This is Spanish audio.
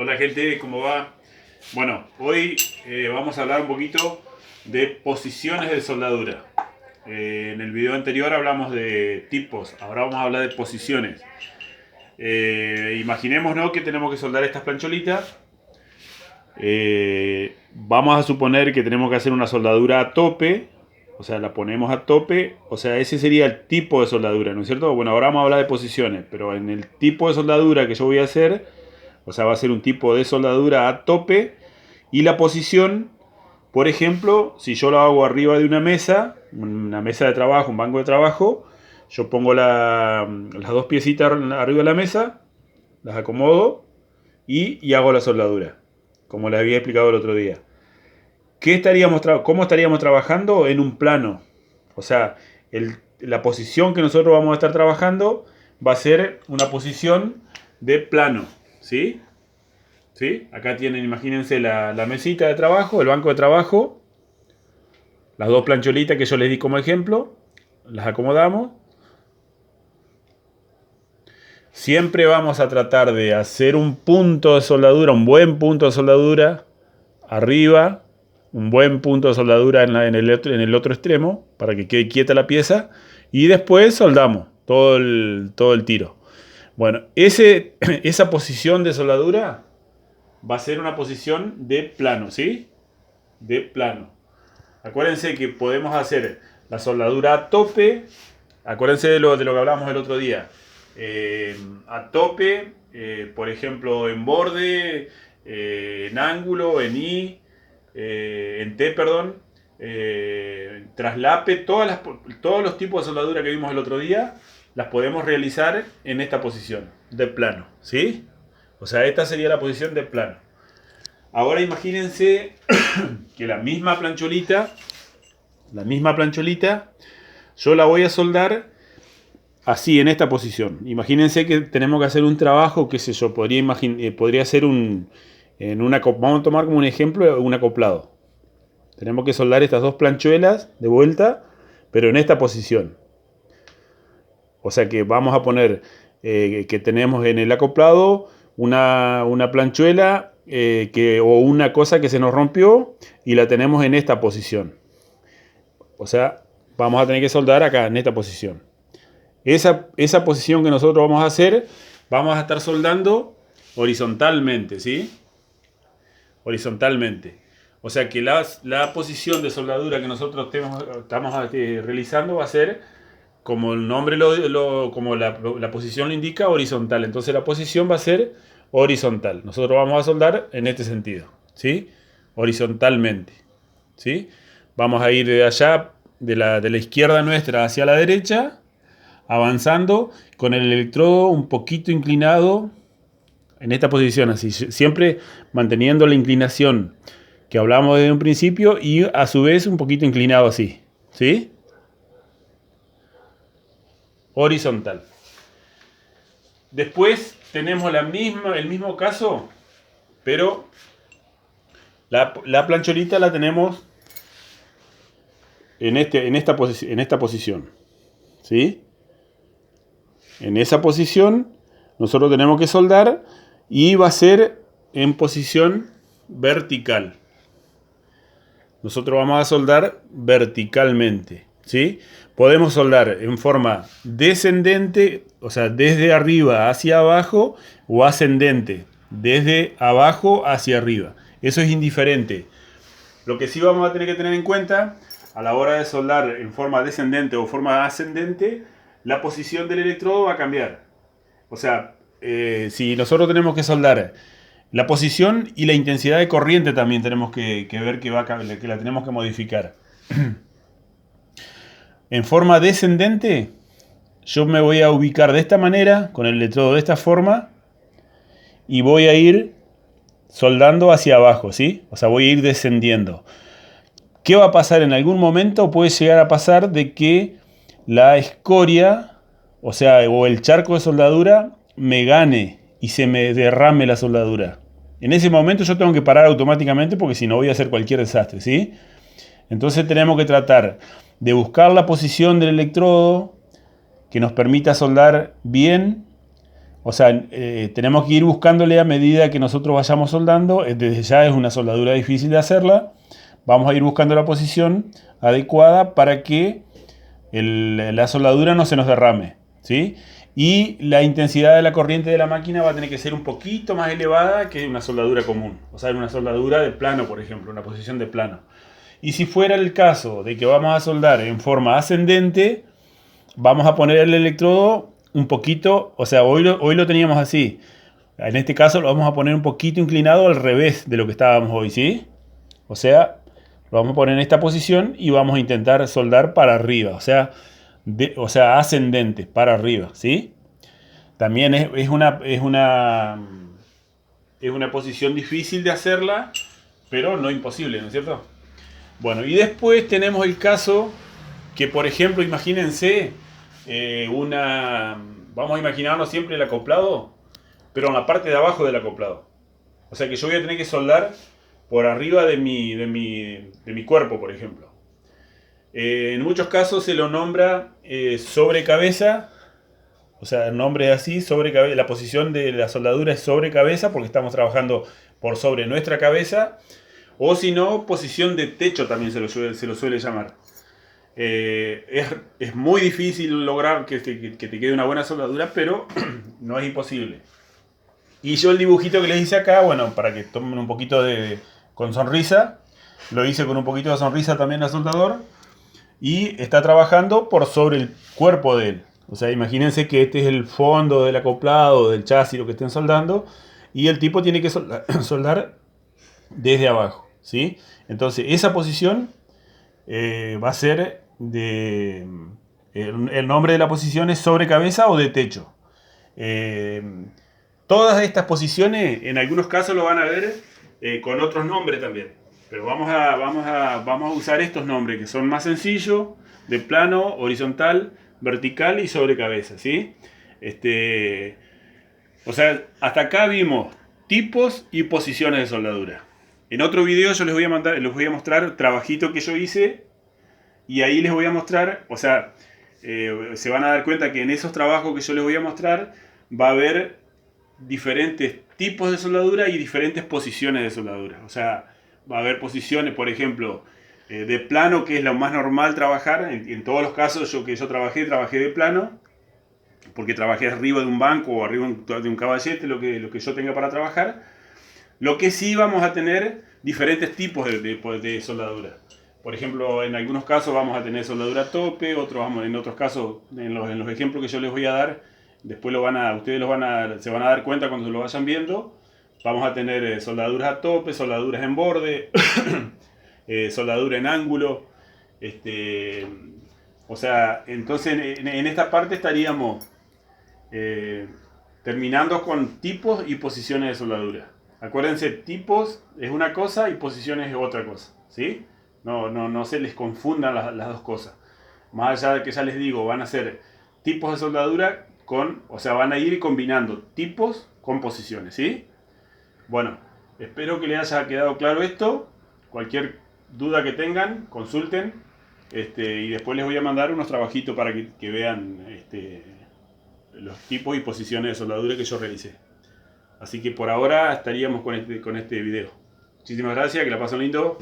Hola gente, ¿cómo va? Bueno, hoy vamos a hablar un poquito de posiciones de soldadura. En el video anterior hablamos de tipos, ahora vamos a hablar de posiciones. Imaginemos, ¿no?, que tenemos que soldar estas plancholitas. Vamos a suponer que tenemos que hacer una soldadura a tope, o sea, la ponemos a tope, o sea, ese sería el tipo de soldadura, ¿no es cierto? Bueno, ahora vamos a hablar de posiciones, pero en el tipo de soldadura que yo voy a hacer, o sea, va a ser un tipo de soldadura a tope, y la posición, por ejemplo, si yo lo hago arriba de una mesa de trabajo, un banco de trabajo, yo pongo las dos piecitas arriba de la mesa, las acomodo y hago la soldadura, como les había explicado el otro día. ¿Cómo estaríamos trabajando? En un plano. O sea, la posición que nosotros vamos a estar trabajando va a ser una posición de plano. ¿Sí? ¿Sí? Acá tienen, imagínense, la mesita de trabajo, el banco de trabajo, las dos plancholitas que yo les di como ejemplo, las acomodamos. Siempre vamos a tratar de hacer un punto de soldadura, un buen punto de soldadura arriba, un buen punto de soldadura en el otro extremo para que quede quieta la pieza, y después soldamos todo el tiro. Bueno, esa posición de soldadura va a ser una posición de plano, ¿sí? De plano. Acuérdense que podemos hacer la soldadura a tope. Acuérdense de lo que hablábamos el otro día. A tope, por ejemplo, en borde, en ángulo, en I, en T, perdón, traslape, todos los tipos de soldadura que vimos el otro día, las podemos realizar en esta posición de plano, ¿sí? O sea, esta sería la posición de plano. Ahora imagínense que la misma plancholita, yo la voy a soldar así, en esta posición. Imagínense que tenemos que hacer un trabajo, qué sé yo, podría ser vamos a tomar como un ejemplo un acoplado. Tenemos que soldar estas dos planchuelas de vuelta, pero en esta posición. O sea que vamos a poner que tenemos en el acoplado una planchuela o una cosa que se nos rompió y la tenemos en esta posición. O sea, vamos a tener que soldar acá, en esta posición. Esa posición que nosotros vamos a hacer, vamos a estar soldando horizontalmente, ¿sí? Horizontalmente. O sea que la posición de soldadura que nosotros estamos realizando va a ser, como el nombre como la posición lo indica, horizontal. Entonces la posición va a ser horizontal. Nosotros vamos a soldar en este sentido, ¿sí? Horizontalmente, ¿sí? Vamos a ir de allá, de la izquierda nuestra hacia la derecha, avanzando con el electrodo un poquito inclinado en esta posición, así, siempre manteniendo la inclinación que hablamos desde un principio y a su vez un poquito inclinado así, ¿sí? Horizontal. Después tenemos el mismo caso, pero la plancholita la tenemos en esta posición, ¿sí? En esa posición nosotros tenemos que soldar y va a ser en posición vertical. Nosotros vamos a soldar verticalmente, ¿sí? Podemos soldar en forma descendente, o sea, desde arriba hacia abajo, o ascendente, desde abajo hacia arriba. Eso es indiferente. Lo que sí vamos a tener que tener en cuenta a la hora de soldar en forma descendente o forma ascendente, la posición del electrodo va a cambiar. O sea, si nosotros tenemos que soldar la posición y la intensidad de corriente, también tenemos que ver que la tenemos que modificar. En forma descendente, yo me voy a ubicar de esta manera, con el electrodo de esta forma, y voy a ir soldando hacia abajo, ¿sí? O sea, voy a ir descendiendo. ¿Qué va a pasar? En algún momento puede llegar a pasar de que la escoria, o sea, o el charco de soldadura, me gane y se me derrame la soldadura. En ese momento yo tengo que parar automáticamente porque si no voy a hacer cualquier desastre, ¿sí? Entonces tenemos que tratar de buscar la posición del electrodo que nos permita soldar bien, O sea, tenemos que ir buscándole a medida que nosotros vayamos soldando. Desde ya es una soldadura difícil de hacerla. Vamos a ir buscando la posición adecuada para que la soldadura no se nos derrame, ¿sí? Y la intensidad de la corriente de la máquina va a tener que ser un poquito más elevada que una soldadura común. O sea, una soldadura de plano, por ejemplo, una posición de plano. Y si fuera el caso de que vamos a soldar en forma ascendente, vamos a poner el electrodo un poquito, o sea, hoy lo teníamos así. En este caso lo vamos a poner un poquito inclinado al revés de lo que estábamos hoy, ¿sí? O sea, lo vamos a poner en esta posición y vamos a intentar soldar para arriba, o sea, ascendente, para arriba, ¿sí? También es una posición difícil de hacerla, pero no imposible, ¿no es cierto? Bueno, y después tenemos el caso que, por ejemplo, imagínense vamos a imaginarnos siempre el acoplado, pero en la parte de abajo del acoplado. O sea que yo voy a tener que soldar por arriba de mi cuerpo, por ejemplo. En muchos casos se lo nombra sobre cabeza. O sea, el nombre es así, sobre cabeza. La posición de la soldadura es sobre cabeza porque estamos trabajando por sobre nuestra cabeza. O si no, posición de techo también se lo suele llamar. Es muy difícil lograr que te quede una buena soldadura, pero no es imposible. Y yo el dibujito que les hice acá, bueno, para que tomen un poquito con sonrisa, lo hice con un poquito de sonrisa también al soldador. Y está trabajando por sobre el cuerpo de él. O sea, imagínense que este es el fondo del acoplado, del chasis, lo que estén soldando. Y el tipo tiene que soldar desde abajo, ¿sí? Entonces, esa posición va a ser el nombre de la posición es sobre cabeza o de techo. Eh, Todas estas posiciones, en algunos casos lo van a ver con otros nombres también. Pero vamos a usar estos nombres que son más sencillos, de plano, horizontal, vertical y sobre cabeza, ¿sí? O sea, hasta acá vimos tipos y posiciones de soldadura. En otro video yo les voy a mostrar trabajito que yo hice y ahí les voy a mostrar, o sea, se van a dar cuenta que en esos trabajos que yo les voy a mostrar va a haber diferentes tipos de soldadura y diferentes posiciones de soldadura. O sea, va a haber posiciones, por ejemplo, de plano, que es lo más normal trabajar. En todos los casos que yo trabajé de plano, porque trabajé arriba de un banco o arriba de un caballete, lo que yo tenga para trabajar. Lo que sí vamos a tener diferentes tipos de soldadura. Por ejemplo, en algunos casos vamos a tener soldadura a tope, en otros casos, en los ejemplos que yo les voy a dar, después ustedes se van a dar cuenta cuando lo vayan viendo. Vamos a tener soldaduras a tope, soldaduras en borde, soldadura en ángulo. O sea, entonces en esta parte estaríamos terminando con tipos y posiciones de soldadura. Acuérdense, tipos es una cosa y posiciones es otra cosa, ¿sí? No se les confundan las dos cosas. Más allá de que ya les digo, van a ser tipos de soldadura o sea, van a ir combinando tipos con posiciones, ¿sí? Bueno, espero que les haya quedado claro esto. Cualquier duda que tengan, consulten. Y después les voy a mandar unos trabajitos para que vean los tipos y posiciones de soldadura que yo realicé. Así que por ahora estaríamos con este video. Muchísimas gracias, que la pasen lindo.